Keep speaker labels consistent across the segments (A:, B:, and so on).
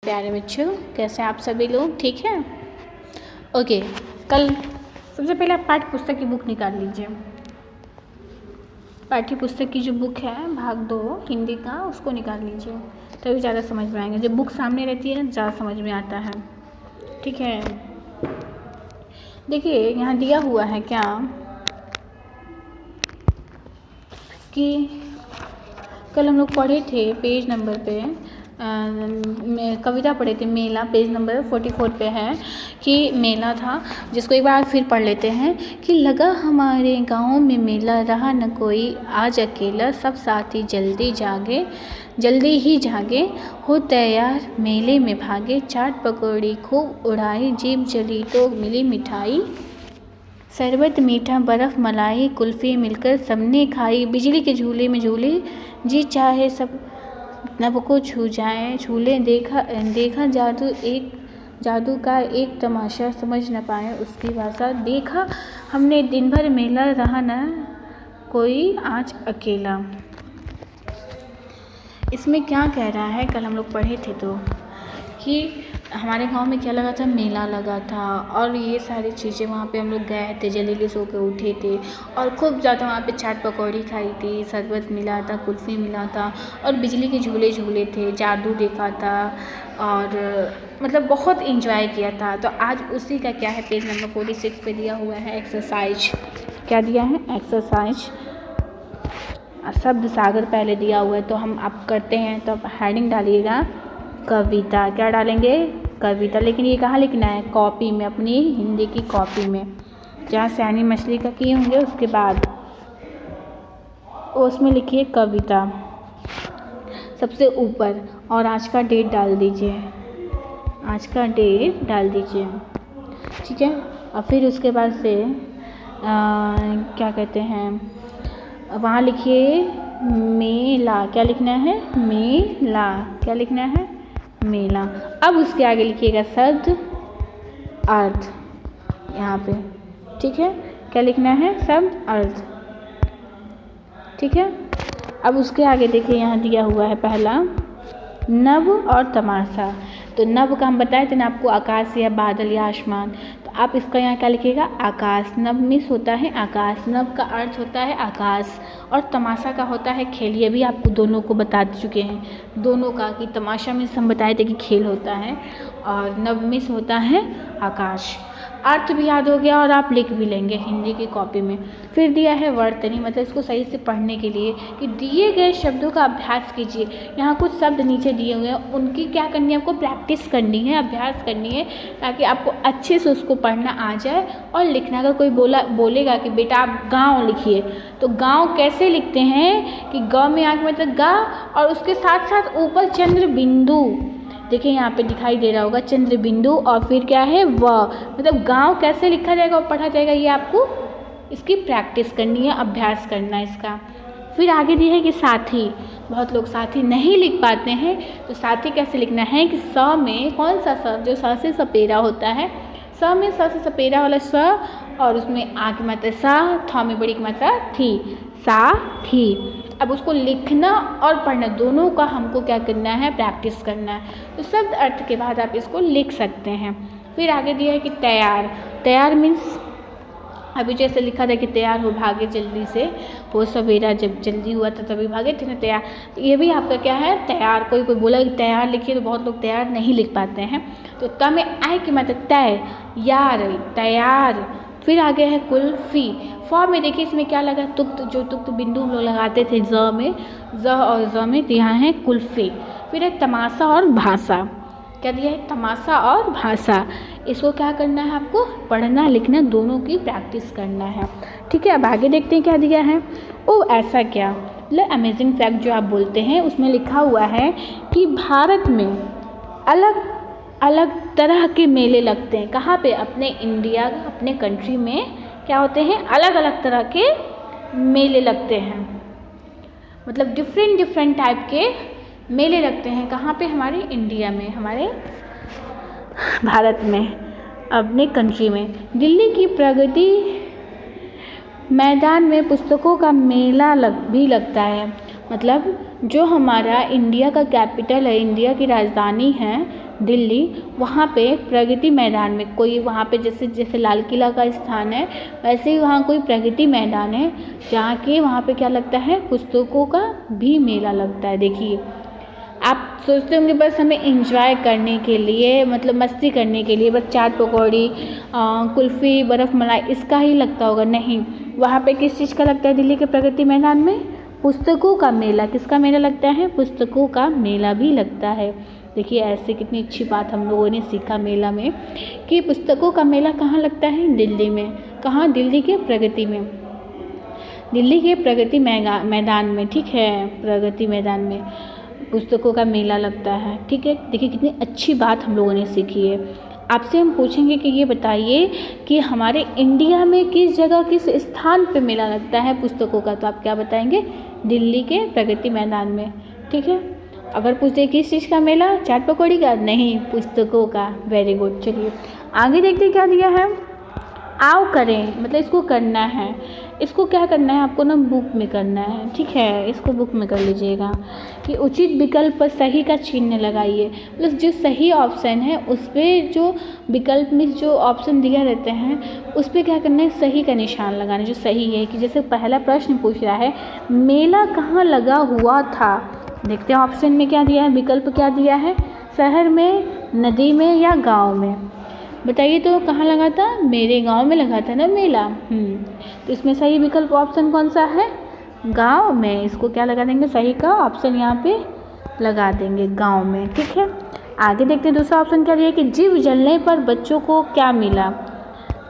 A: प्यारे बच्चों, कैसे आप सभी लोग? ठीक है। ओके, कल सबसे पहले आप पाठ्य पुस्तक की बुक निकाल लीजिए। पाठ्य पुस्तक की जो बुक है भाग 2 हिंदी का, उसको निकाल लीजिए, तभी ज़्यादा समझ में आएंगे। जब बुक सामने रहती है ना, ज़्यादा समझ में आता है। ठीक है, देखिए यहाँ दिया हुआ है क्या कि कल हम लोग पढ़े थे पेज नंबर पे, कविता पढ़े थे मेला, पेज नंबर 44 पे है कि मेला था, जिसको एक बार फिर पढ़ लेते हैं कि लगा हमारे गाँव में मेला, रहा न कोई आज अकेला, सब साथी जल्दी जागे, जल्दी ही जागे, हो तैयार मेले में भागे, चाट पकौड़ी खूब उड़ाई, जीभ जली तो मिली मिठाई, शरबत मीठा बर्फ़ मलाई, कुल्फ़ी मिलकर सबने खाई, बिजली के झूले में झूले, जी चाहे सब नभ को छू जाए, झूले देखा जादू का एक तमाशा, समझ न पाए उसकी भाषा, देखा हमने दिन भर मेला, रहा न कोई आज अकेला। इसमें क्या कह रहा है, कल हम लोग पढ़े थे तो कि हमारे गांव में क्या लगा था, मेला लगा था, और ये सारी चीज़ें वहाँ पे हम लोग गए थे, जल्दी सो के उठे थे और खूब ज़्यादा वहाँ पे चाट पकौड़ी खाई थी, शरबत मिला था, कुल्फ़ी मिला था और बिजली के झूले झूले थे, जादू देखा था और मतलब बहुत इंजॉय किया था। तो आज उसी का क्या है, पेज नंबर 46 पे दिया हुआ है एक्सरसाइज। क्या दिया है? एक्सरसाइज। शब्द सागर पहले दिया हुआ है, तो हम आप करते हैं, तो आप हेडिंग डालिएगा कविता। क्या डालेंगे? कविता। लेकिन ये कहाँ लिखना है? कॉपी में, अपनी हिंदी की कॉपी में, जहाँ सयानी मछली का किए होंगे उसके बाद उसमें लिखिए कविता सबसे ऊपर, और आज का डेट डाल दीजिए, आज का डेट डाल दीजिए। ठीक है, और फिर उसके बाद से क्या कहते हैं, वहाँ लिखिए मेला। क्या लिखना है? मेला। क्या लिखना है? मेला। अब उसके आगे लिखिएगा शब्द अर्थ यहाँ पे। ठीक है, क्या लिखना है? शब्द अर्थ। ठीक है, अब उसके आगे देखिए यहाँ दिया हुआ है पहला नभ और तमाशा। तो नभ का हम बताए थे ना आपको, आकाश या बादल या आसमान, तो आप इसका यहाँ क्या लिखिएगा? आकाश। नभ मिस होता है आकाश, नभ का अर्थ होता है आकाश, और तमाशा का होता है खेल। ये भी आपको दोनों को बता चुके हैं, दोनों का, कि तमाशा में हम बताए थे कि खेल होता है और नभ मिस होता है आकाश। अर्थ भी याद हो गया और आप लिख भी लेंगे हिंदी की कॉपी में। फिर दिया है वर्तनी, मतलब इसको सही से पढ़ने के लिए कि दिए गए शब्दों का अभ्यास कीजिए। यहाँ कुछ शब्द नीचे दिए हुए हैं, उनकी क्या करनी है? आपको प्रैक्टिस करनी है, अभ्यास करनी है, ताकि आपको अच्छे से उसको पढ़ना आ जाए और लिखना। अगर कोई बोलेगा कि बेटा आप गाँव लिखिए, तो गाँव कैसे लिखते हैं कि ग में आँख में तक गा, और उसके साथ साथ ऊपर चंद्र बिंदु, देखिए यहाँ पे दिखाई दे रहा होगा चंद्र बिंदु, और फिर क्या है? व, मतलब गांव कैसे लिखा जाएगा और पढ़ा जाएगा, ये आपको इसकी प्रैक्टिस करनी है, अभ्यास करना है इसका। फिर आगे दिया है कि साथी। बहुत लोग साथी नहीं लिख पाते हैं, तो साथी कैसे लिखना है कि स में कौन सा स, जो स से सपेरा होता है, स में स से सपेरा वाला स, और उसमें आ की मात्रा सा, थ में बड़ी की मात्रा थी, साथी। अब उसको लिखना और पढ़ना दोनों का हमको क्या करना है? प्रैक्टिस करना है। तो शब्द अर्थ के बाद आप इसको लिख सकते हैं। फिर आगे दिया है कि तैयार। तैयार मीन्स अभी जैसे लिखा था कि तैयार हो भागे जल्दी से, वो सवेरा जब जल्दी हुआ था तभी भागे थे ना, तैयार। तो ये भी आपका क्या है? तैयार। कोई बोला कि तैयार लिखिए, तो बहुत लोग तैयार नहीं लिख पाते हैं, तो त में आए कि मतलब तय, यार, तैयार। फिर आगे है कुल्फ़ी। फ में देखिए इसमें क्या लगा? तुक्त, जो तुक्त बिंदु हम लोग लगाते थे ज में, ज और ज में, तो यहाँ है कुल्फ़ी। फिर है तमाशा और भाषा। क्या दिया है? तमाशा और भाषा। इसको क्या करना है? आपको पढ़ना लिखना दोनों की प्रैक्टिस करना है। ठीक है, अब आगे देखते हैं क्या दिया है। ओ ऐसा क्या, मतलब अमेजिंग फैक्ट जो आप बोलते हैं, उसमें लिखा हुआ है कि भारत में अलग अलग तरह के मेले लगते हैं। कहाँ पे? अपने इंडिया, अपने कंट्री में क्या होते हैं? अलग अलग तरह के मेले लगते हैं, मतलब डिफरेंट टाइप के मेले लगते हैं। कहाँ पे? हमारे इंडिया में, हमारे भारत में, अपने कंट्री में। दिल्ली की प्रगति मैदान में पुस्तकों का मेला भी लगता है। मतलब जो हमारा इंडिया का कैपिटल है, इंडिया की राजधानी है दिल्ली, वहाँ पे प्रगति मैदान में कोई वहाँ पे जैसे लाल किला का स्थान है, वैसे ही वहाँ कोई प्रगति मैदान है जहाँ के वहाँ पे क्या लगता है, पुस्तकों का भी मेला लगता है। देखिए आप सोचते होंगे बस हमें एंजॉय करने के लिए, मतलब मस्ती करने के लिए बस चाट पकौड़ी कुल्फ़ी बर्फ़ मलाई इसका ही लगता होगा, नहीं। वहाँ पे किस चीज़ का लगता है दिल्ली के प्रगति मैदान में? पुस्तकों का मेला। किसका मेला लगता है? पुस्तकों का मेला भी लगता है। देखिए ऐसे कितनी अच्छी बात हम लोगों ने सीखा मेला में कि पुस्तकों का मेला कहाँ लगता है? दिल्ली में। कहाँ? दिल्ली के प्रगति में, दिल्ली के प्रगति मैदान में, ठीक है, प्रगति मैदान में पुस्तकों का मेला लगता है, ठीक है। देखिए कितनी अच्छी बात हम लोगों ने सीखी है। आपसे हम पूछेंगे कि ये बताइए कि हमारे इंडिया में किस जगह किस स्थान पे मेला लगता है पुस्तकों का, तो आप क्या बताएंगे? दिल्ली के प्रगति मैदान में, ठीक है। अगर पूछते किस चीज़ का मेला, चाट पकौड़ी का? नहीं, पुस्तकों का। Very good. चलिए आगे देखते क्या दिया है। आओ करें, मतलब इसको करना है, इसको क्या करना है आपको ना, बुक में करना है, ठीक है। इसको बुक में कर लीजिएगा कि उचित विकल्प पर सही का चिन्ह लगाइए। मतलब जो सही ऑप्शन है उस पर जो विकल्प में जो ऑप्शन दिया रहते हैं उस पर क्या करना है, सही का निशान लगाना है जो सही है। कि जैसे पहला प्रश्न पूछ रहा है मेला कहाँ लगा हुआ था, देखते हैं ऑप्शन में क्या दिया है, विकल्प क्या दिया है, शहर में, नदी में या गाँव में। बताइए तो कहाँ लगा था? मेरे गांव में लगा था ना मेला। तो इसमें सही विकल्प ऑप्शन कौन सा है? गांव में। इसको क्या लगा देंगे, सही का ऑप्शन यहाँ पे लगा देंगे, गांव में, ठीक है। आगे देखते हैं दूसरा ऑप्शन क्या दिया कि जीभ जलने पर बच्चों को क्या मिला।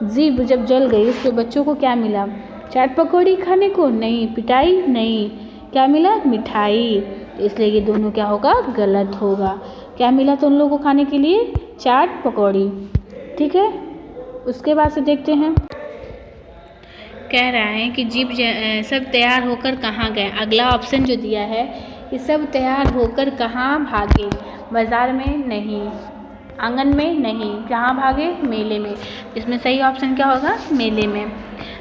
A: जीभ जब जल गई उसके बच्चों को क्या मिला? चाट पकौड़ी खाने को? नहीं। पिटाई? नहीं। क्या मिला? मिठाई। तो इसलिए ये दोनों क्या होगा, गलत होगा। क्या मिला था उन लोगों को खाने के लिए? चाट पकौड़ी, ठीक है। उसके बाद से देखते हैं, कह रहा है कि जीप सब तैयार होकर कहाँ गए। अगला ऑप्शन जो दिया है कि सब तैयार होकर कहाँ भागे, बाज़ार में? नहीं। आंगन में? नहीं। कहाँ भागे? मेले में। इसमें सही ऑप्शन क्या होगा? मेले में।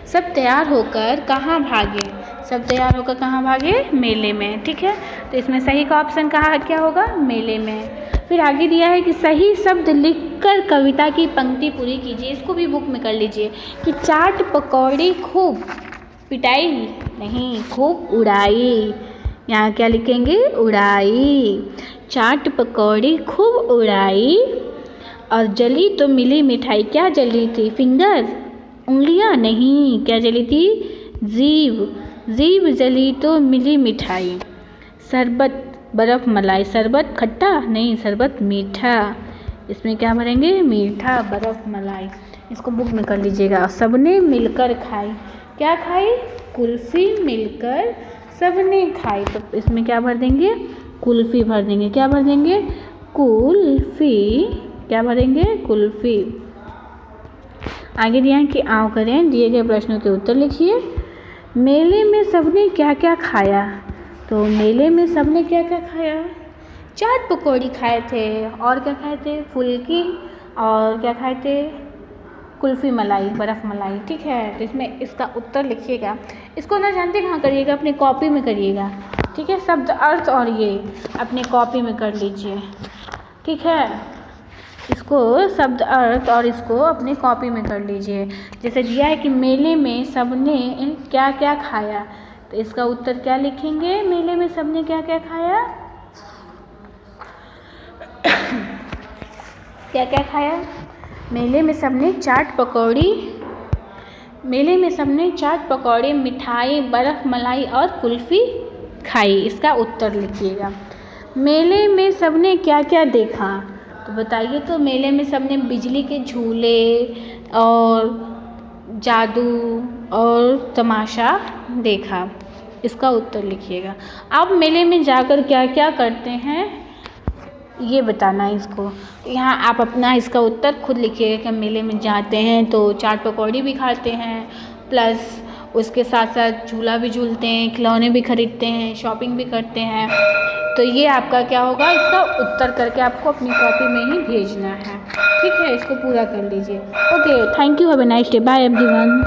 A: सब तैयार होकर कहाँ भागे, सब तैयार होकर कहाँ भागे? मेले में, ठीक है। तो इसमें सही का ऑप्शन कहाँ क्या होगा? मेले में। फिर आगे दिया है कि सही शब्द लिखकर कविता की पंक्ति पूरी कीजिए। इसको भी बुक में कर लीजिए कि चाट पकौड़ी खूब पिटाई, नहीं, खूब उड़ाई। यहाँ क्या लिखेंगे? उड़ाई। चाट पकौड़ी खूब उड़ाई और जली तो मिली मिठाई। क्या जली थी? फिंगर, उंगलियाँ? नहीं। क्या जली थी? जीभ। जीभ जली तो मिली मिठाई। शरबत बर्फ़ मलाई। शरबत खट्टा? नहीं, शरबत मीठा। इसमें क्या भरेंगे? मीठा बर्फ़ मलाई। इसको बुक में कर लीजिएगा। सबने मिलकर खाई। क्या खाई? कुल्फ़ी मिलकर सबने खाई। तो इसमें क्या भर देंगे? कुल्फ़ी भर देंगे। क्या भर देंगे? कुल्फ़ी। क्या भरेंगे? कुल्फ़ी। आगे दिया है कि आओ करें, दिए गए प्रश्नों के उत्तर लिखिए। मेले में सबने क्या क्या खाया, तो मेले में सबने क्या क्या खाया? चाट पकौड़ी खाए थे, और क्या खाए थे? फुल्की, और क्या खाए थे? कुल्फ़ी मलाई, बर्फ़ मलाई, ठीक है। तो इसमें इसका उत्तर लिखिएगा। इसको ना जानते कहाँ करिएगा, अपने कॉपी में करिएगा, ठीक है। शब्द अर्थ और ये अपने कॉपी में कर लीजिए, ठीक है। इसको शब्द अर्थ और इसको अपने कॉपी में कर लीजिए। जैसे दिया है कि मेले में सबने क्या क्या खाया, तो इसका उत्तर क्या लिखेंगे? मेले में सबने क्या क्या खाया? क्या क्या खाया? मेले में सबने चाट पकौड़ी, मेले में सबने चाट पकौड़ी, मिठाई, बर्फ़ मलाई और कुल्फ़ी खाई। इसका उत्तर लिखिएगा। मेले में सबने क्या क्या देखा, तो बताइए तो मेले में सबने बिजली के झूले और जादू और तमाशा देखा। इसका उत्तर लिखिएगा। आप मेले में जाकर क्या क्या करते हैं ये बताना है इसको। यहाँ आप अपना इसका उत्तर खुद लिखिएगा कि मेले में जाते हैं तो चाट पकौड़ी भी खाते हैं, प्लस उसके साथ साथ झूला भी झूलते हैं, खिलौने भी खरीदते हैं, शॉपिंग भी करते हैं। तो ये आपका क्या होगा, इसका उत्तर करके आपको अपनी कॉपी में ही भेजना है, ठीक है। इसको पूरा कर लीजिए। Okay, thank you, have a nice day, bye everyone.